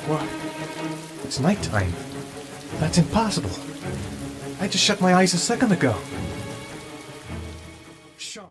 What? It's nighttime. That's impossible. I just shut my eyes a second ago. Sean.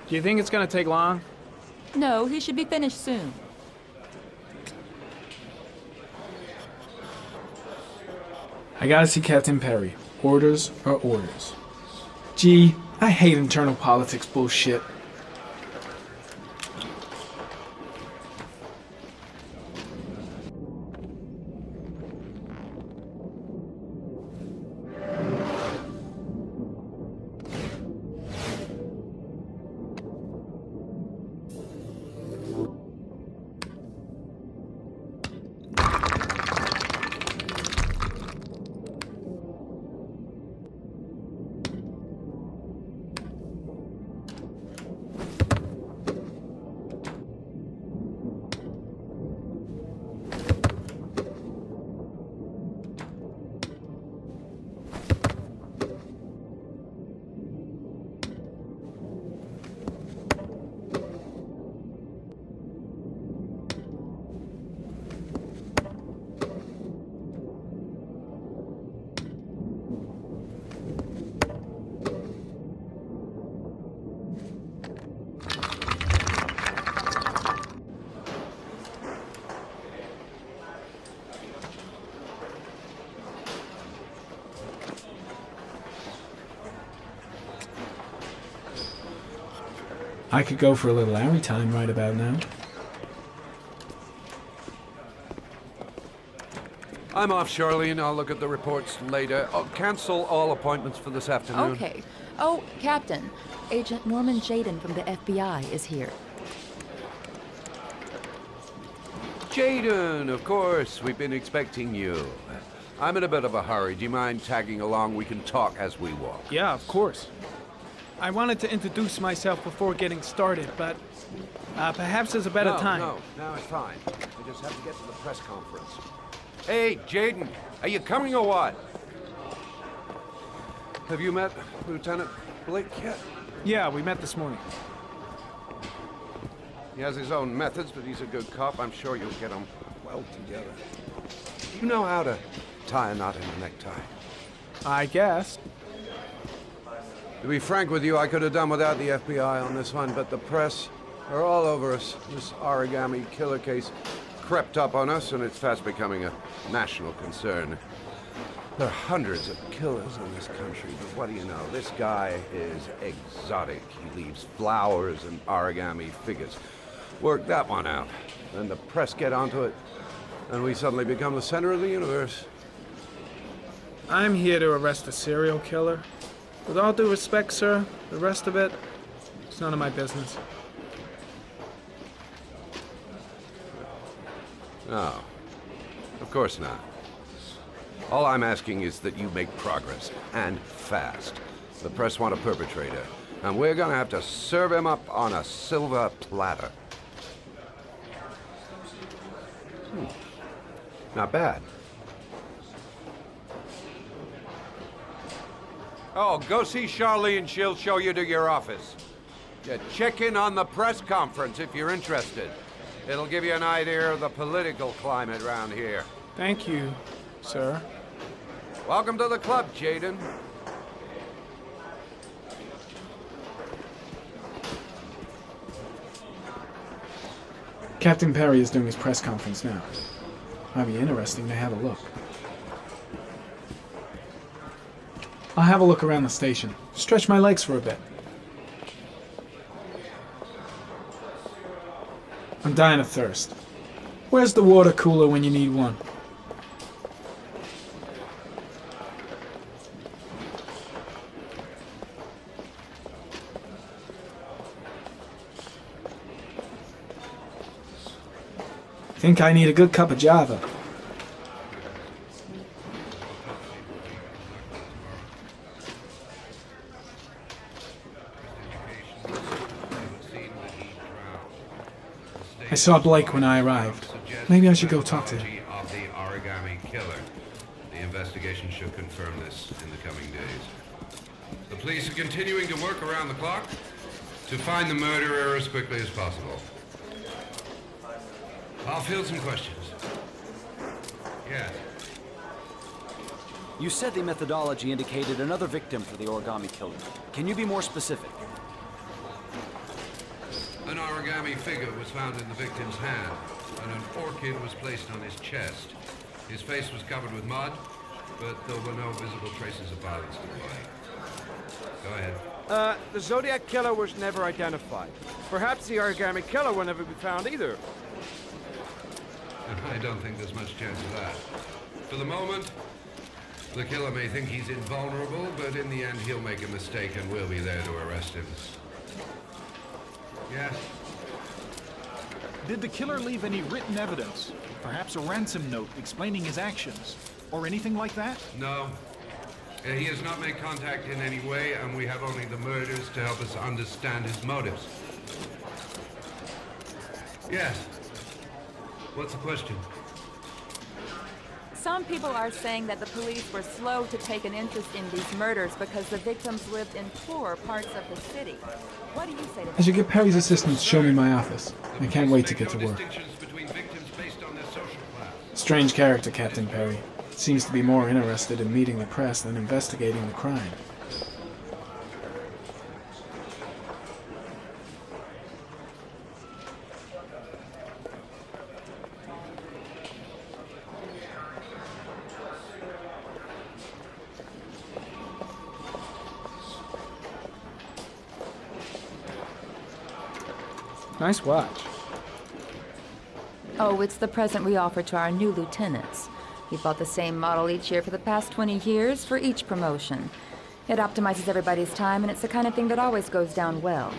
Do you think it's gonna take long? No, he should be finished soon. I gotta see Captain Perry. Orders are orders. Gee, I hate internal politics bullshit. I could go for a little Larry time right about now. I'm off, Charlene. I'll look at the reports later. Oh, cancel all appointments for this afternoon. Okay. Oh, Captain. Agent Norman Jaden from the FBI is here. Jaden, of course. We've been expecting you. I'm in a bit of a hurry. Do you mind tagging along? We can talk as we walk. Yeah, of course. I wanted to introduce myself before getting started, but perhaps there's a better time. No, it's fine. We just have to get to the press conference. Hey, Jaden, are you coming or what? Have you met Lieutenant Blake yet? Yeah, we met this morning. He has his own methods, but he's a good cop. I'm sure you'll get them well together. You know how to tie a knot in a necktie. I guess. To be frank with you, I could have done without the FBI on this one, but the press are all over us. This origami killer case crept up on us, and it's fast becoming a national concern. There are hundreds of killers in this country, but what do you know? This guy is exotic. He leaves flowers and origami figures. Work that one out. Then the press get onto it, and we suddenly become the center of the universe. I'm here to arrest a serial killer. With all due respect, sir, the rest of it, it's none of my business. Oh. Of course not. All I'm asking is that you make progress, and fast. The press want a perpetrator, and we're gonna have to serve him up on a silver platter. Not bad. Oh, go see Charlene. She'll show you to your office. Yeah, check in on the press conference if you're interested. It'll give you an idea of the political climate around here. Thank you, sir. Welcome to the club, Jaden. Captain Perry is doing his press conference now. Might be interesting to have a look. I'll have a look around the station. Stretch my legs for a bit. I'm dying of thirst. Where's the water cooler when you need one? Think I need a good cup of Java. I saw Blake when I arrived. Maybe I should go talk to him. Of the origami killer. The investigation should confirm this in the coming days. The police are continuing to work around the clock to find the murderer as quickly as possible. I'll field some questions. Yes. You said the methodology indicated another victim for the origami killer. Can you be more specific? An origami figure was found in the victim's hand, and an orchid was placed on his chest. His face was covered with mud, but there were no visible traces of violence to the body. Go ahead. The Zodiac Killer was never identified. Perhaps the Origami Killer will never be found either. I don't think there's much chance of that. For the moment, the killer may think he's invulnerable, but in the end he'll make a mistake and we'll be there to arrest him. Yes? Did the killer leave any written evidence? Perhaps a ransom note explaining his actions? Or anything like that? No. He has not made contact in any way, and we have only the murders to help us understand his motives. Yes. What's the question? Some people are saying that the police were slow to take an interest in these murders because the victims lived in poorer parts of the city. What do you say to that? I should get Perry's assistants to show me my office. I can't wait to get to work. Strange character, Captain Perry. Seems to be more interested in meeting the press than investigating the crime. Nice watch. Oh, it's the present we offer to our new lieutenants. We bought the same model each year for the past 20 years for each promotion. It optimizes everybody's time, and it's the kind of thing that always goes down well.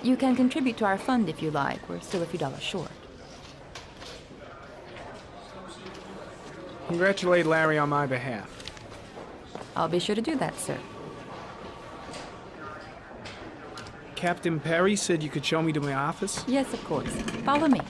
You can contribute to our fund if you like. We're still a few dollars short. Congratulate Larry on my behalf. I'll be sure to do that, sir. Captain Perry said you could show me to my office? Yes, of course. Follow me.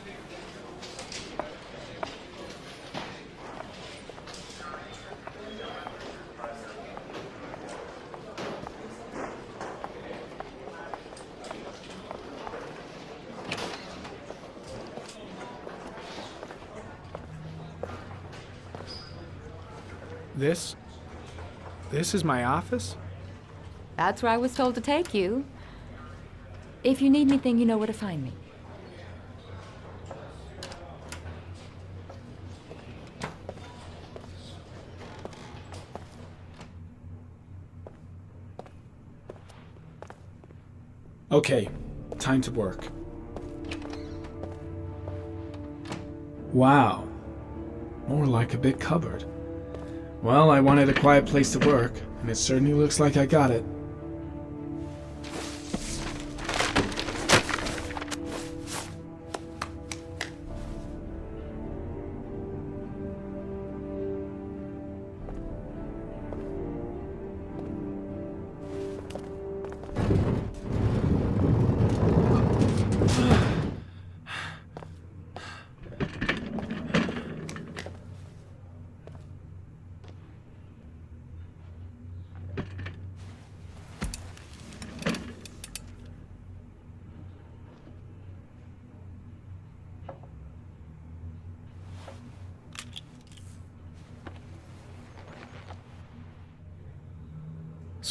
This is my office? That's where I was told to take you. If you need anything, you know where to find me. Okay, time to work. Wow. More like a big cupboard. Well, I wanted a quiet place to work, and it certainly looks like I got it.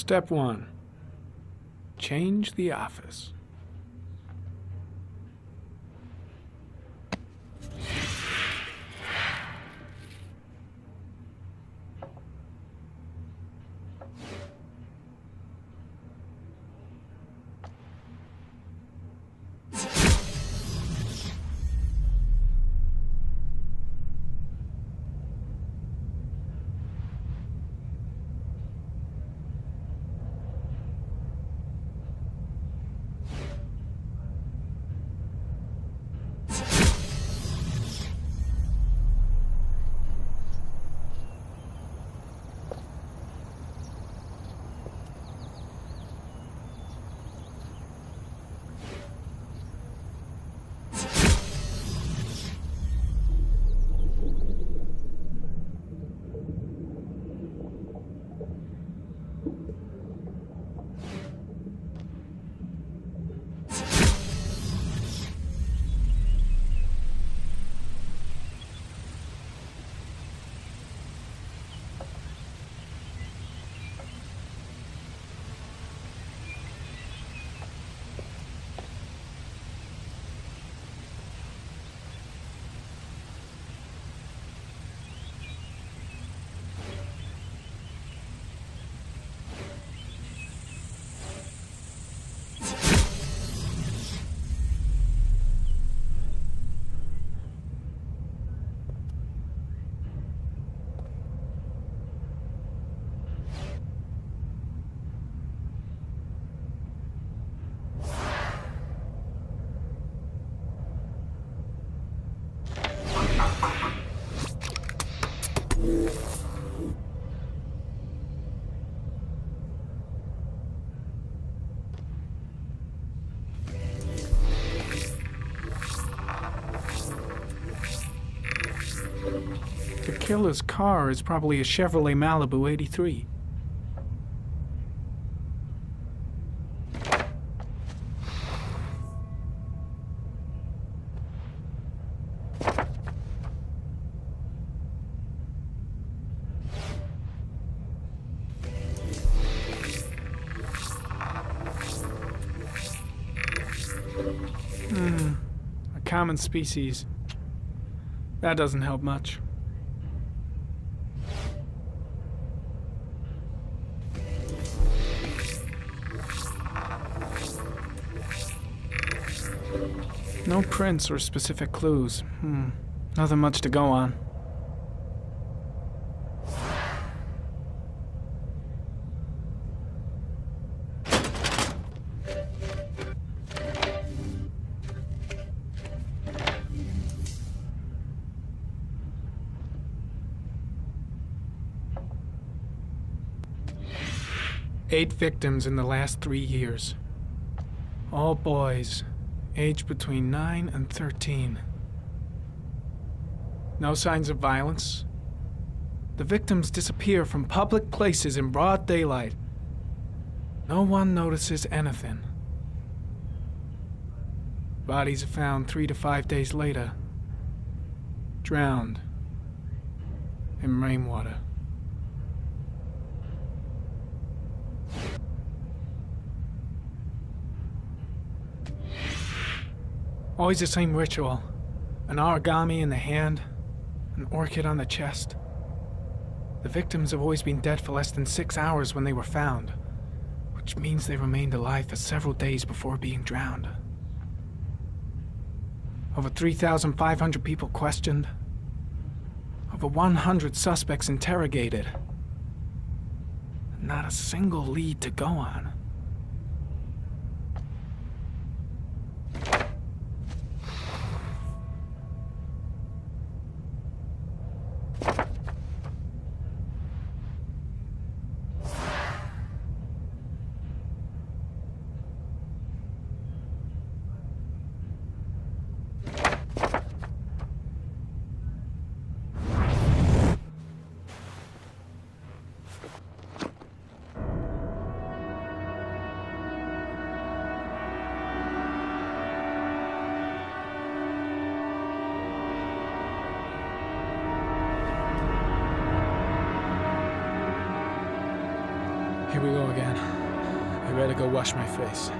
Step 1. Change the office. The killer's car is probably a Chevrolet Malibu 83. A common species. That doesn't help much. No prints or specific clues. Nothing much to go on. Eight victims in the last 3 years. All boys, aged between 9 and 13. No signs of violence. The victims disappear from public places in broad daylight. No one notices anything. Bodies are found 3 to 5 days later, drowned in rainwater. Always the same ritual. An origami in the hand, an orchid on the chest. The victims have always been dead for less than 6 hours when they were found, which means they remained alive for several days before being drowned. Over 3,500 people questioned. Over 100 suspects interrogated. Not a single lead to go on. Here we go again. I better go wash my face.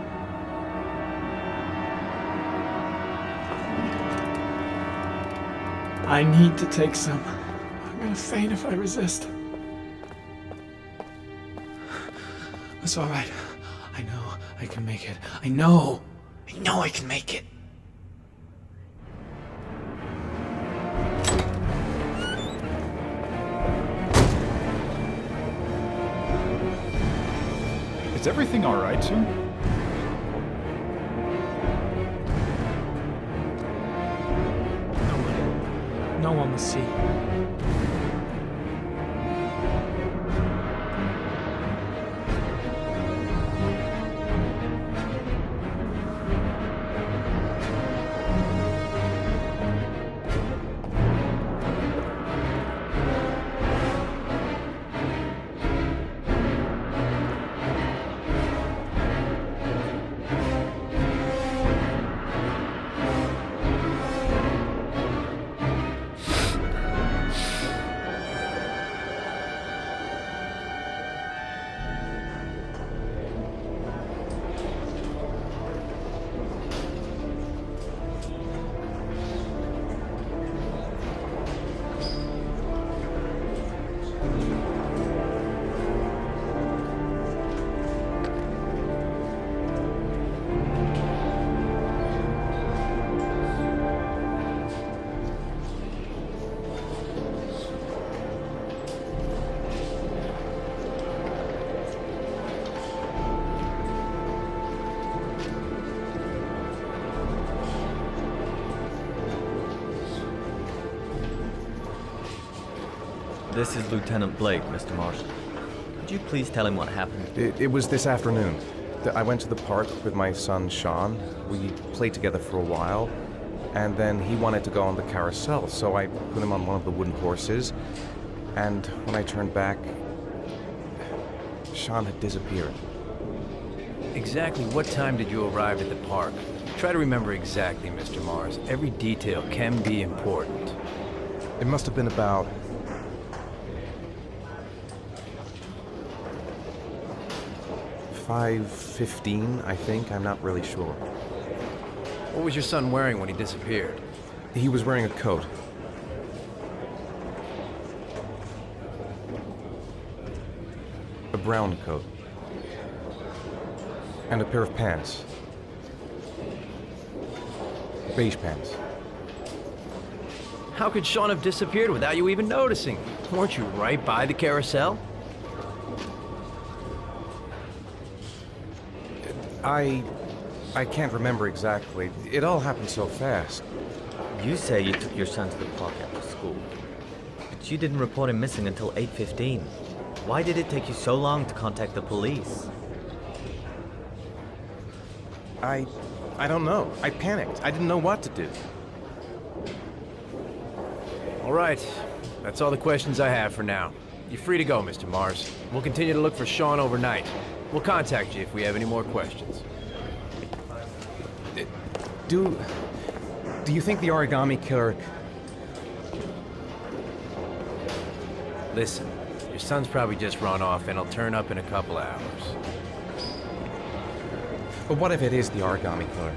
I need to take some. I'm gonna faint if I resist. It's all right. I know I can make it. I know I can make it. Is everything all right, sir? No one will see. This is Lieutenant Blake, Mr. Marshall. Could you please tell him what happened? It was this afternoon. I went to the park with my son, Sean. We played together for a while, and then he wanted to go on the carousel, so I put him on one of the wooden horses, and when I turned back, Sean had disappeared. Exactly what time did you arrive at the park? Try to remember exactly, Mr. Mars. Every detail can be important. It must have been about 5:15, I think. I'm not really sure. What was your son wearing when he disappeared? He was wearing a coat. A brown coat. And a pair of pants. Beige pants. How could Sean have disappeared without you even noticing? Weren't you right by the carousel? I can't remember exactly. It all happened so fast. You say you took your son to the park after school, but you didn't report him missing until 8:15. Why did it take you so long to contact the police? I don't know. I panicked. I didn't know what to do. All right. That's all the questions I have for now. You're free to go, Mr. Mars. We'll continue to look for Sean overnight. We'll contact you if we have any more questions. Do you think the origami killer... Listen, your son's probably just run off and he'll turn up in a couple hours. But what if it is the origami killer?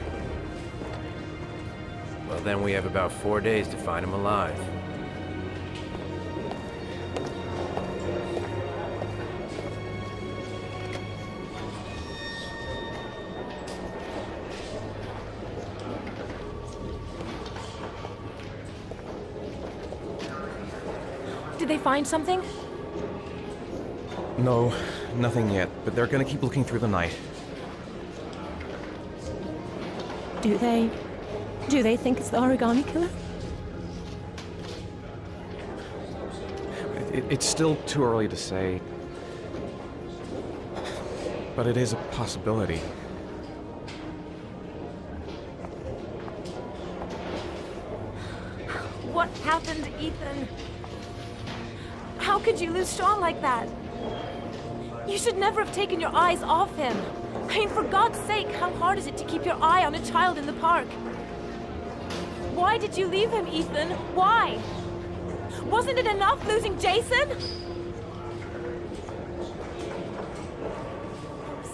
Well, then we have about 4 days to find him alive. Did they find something? No, nothing yet, but they're gonna keep looking through the night. Do they think it's the origami killer? It's still too early to say, but it is a possibility. What happened, Ethan? How could you lose Sean like that? You should never have taken your eyes off him. I mean, for God's sake, how hard is it to keep your eye on a child in the park? Why did you leave him, Ethan? Why? Wasn't it enough losing Jason?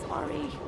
sorry.